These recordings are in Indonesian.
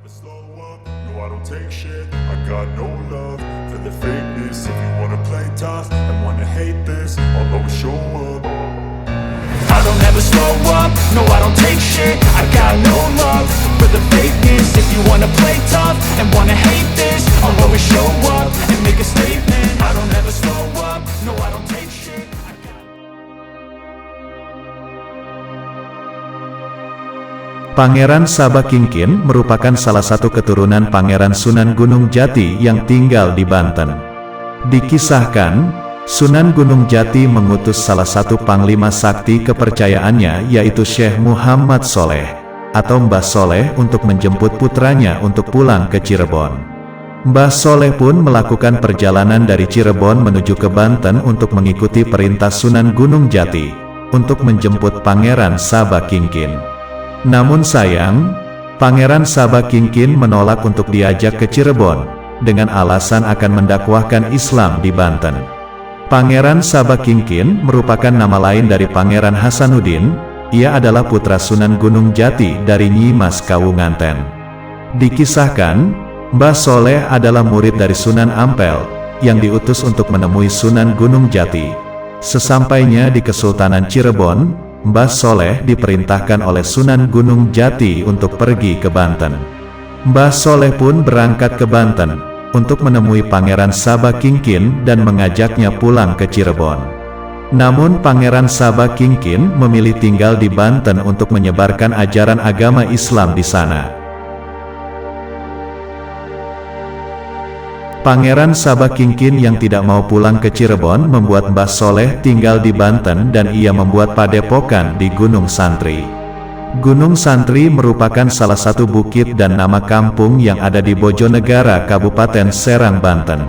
slow up, no I don't take shit. I got no love for the fakeness. If you wanna play tough and wanna hate this, I'll always show up. I don't ever slow up, no I don't take shit. I got no love for the fakeness. If you wanna play tough and wanna hate this, I'll always show up and make a statement. I don't ever slow up, no I don't take shit. Pangeran Sabakingkin merupakan salah satu keturunan Pangeran Sunan Gunung Jati yang tinggal di Banten. Dikisahkan, Sunan Gunung Jati mengutus salah satu panglima sakti kepercayaannya yaitu Syekh Muhammad Soleh atau Mbah Soleh untuk menjemput putranya untuk pulang ke Cirebon. Mbah Soleh pun melakukan perjalanan dari Cirebon menuju ke Banten untuk mengikuti perintah Sunan Gunung Jati untuk menjemput Pangeran Sabakingkin. Namun sayang, Pangeran Sabakingkin menolak untuk diajak ke Cirebon, dengan alasan akan mendakwahkan Islam di Banten. Pangeran Sabakingkin merupakan nama lain dari Pangeran Hasanuddin, ia adalah putra Sunan Gunung Jati dari Nyi Mas Kawunganten. Dikisahkan, Mbah Soleh adalah murid dari Sunan Ampel, yang diutus untuk menemui Sunan Gunung Jati. Sesampainya di Kesultanan Cirebon, Mbah Soleh diperintahkan oleh Sunan Gunung Jati untuk pergi ke Banten. Mbah Soleh pun berangkat ke Banten untuk menemui Pangeran Sabakingkin dan mengajaknya pulang ke Cirebon. Namun Pangeran Sabakingkin memilih tinggal di Banten untuk menyebarkan ajaran agama Islam di sana. Pangeran Sabakingkin yang tidak mau pulang ke Cirebon membuat Mbah Soleh tinggal di Banten dan ia membuat padepokan di Gunung Santri. Gunung Santri merupakan salah satu bukit dan nama kampung yang ada di Bojonegara, Kabupaten Serang, Banten.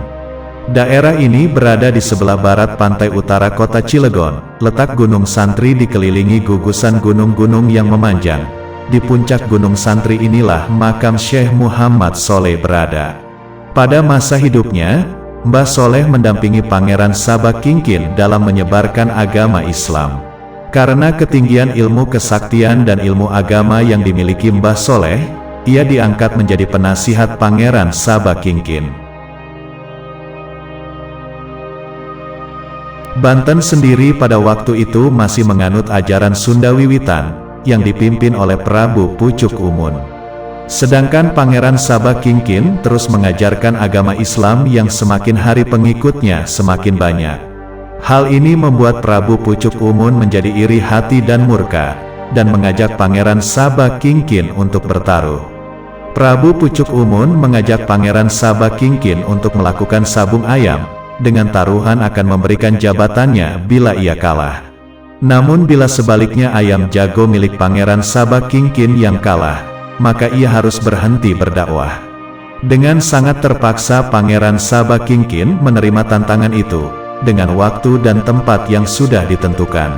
Daerah ini berada di sebelah barat pantai utara kota Cilegon. Letak Gunung Santri dikelilingi gugusan gunung-gunung yang memanjang. Di puncak Gunung Santri inilah makam Syekh Muhammad Soleh berada. Pada masa hidupnya, Mbah Soleh mendampingi Pangeran Sabakingkin dalam menyebarkan agama Islam. Karena ketinggian ilmu kesaktian dan ilmu agama yang dimiliki Mbah Soleh, ia diangkat menjadi penasihat Pangeran Sabakingkin. Banten sendiri pada waktu itu masih menganut ajaran Sunda Wiwitan, yang dipimpin oleh Prabu Pucuk Umun. Sedangkan Pangeran Sabakingkin terus mengajarkan agama Islam yang semakin hari pengikutnya semakin banyak. Hal ini membuat Prabu Pucuk Umun menjadi iri hati dan murka, dan mengajak Pangeran Sabakingkin untuk bertaruh. Prabu Pucuk Umun mengajak Pangeran Sabakingkin untuk melakukan sabung ayam, dengan taruhan akan memberikan jabatannya bila ia kalah. Namun bila sebaliknya ayam jago milik Pangeran Sabakingkin yang kalah, maka ia harus berhenti berdakwah. Dengan sangat terpaksa Pangeran Sabakingkin menerima tantangan itu, dengan waktu dan tempat yang sudah ditentukan.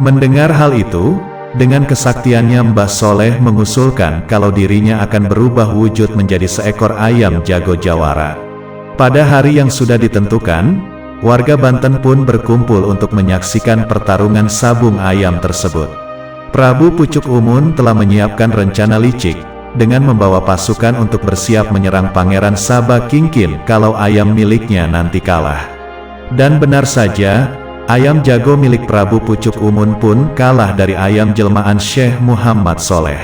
Mendengar hal itu, dengan kesaktiannya Mbah Soleh mengusulkan kalau dirinya akan berubah wujud menjadi seekor ayam jago jawara. Pada hari yang sudah ditentukan, warga Banten pun berkumpul untuk menyaksikan pertarungan sabung ayam tersebut. Prabu Pucuk Umun telah menyiapkan rencana licik, dengan membawa pasukan untuk bersiap menyerang Pangeran Sabakingkin kalau ayam miliknya nanti kalah. Dan benar saja, ayam jago milik Prabu Pucuk Umun pun kalah dari ayam jelmaan Syekh Muhammad Soleh.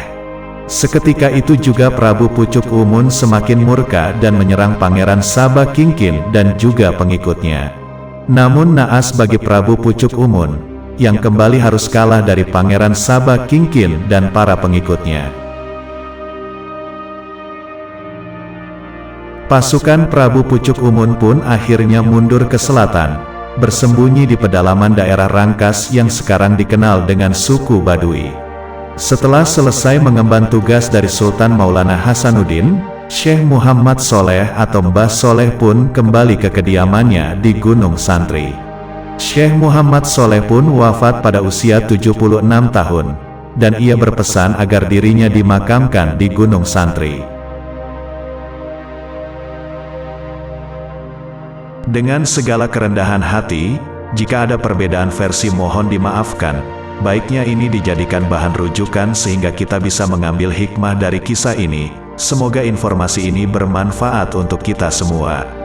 Seketika itu juga Prabu Pucuk Umun semakin murka dan menyerang Pangeran Sabakingkin dan juga pengikutnya. Namun naas bagi Prabu Pucuk Umun, yang kembali harus kalah dari Pangeran Sabakingkin dan para pengikutnya. Pasukan Prabu Pucuk Umun pun akhirnya mundur ke selatan, bersembunyi di pedalaman daerah Rangkas yang sekarang dikenal dengan suku Baduy. Setelah selesai mengemban tugas dari Sultan Maulana Hasanuddin, Syekh Muhammad Soleh atau Mbah Soleh pun kembali ke kediamannya di Gunung Santri. Syekh Muhammad Soleh pun wafat pada usia 76 tahun, dan ia berpesan agar dirinya dimakamkan di Gunung Santri. Dengan segala kerendahan hati, jika ada perbedaan versi mohon dimaafkan. Baiknya ini dijadikan bahan rujukan sehingga kita bisa mengambil hikmah dari kisah ini. Semoga informasi ini bermanfaat untuk kita semua.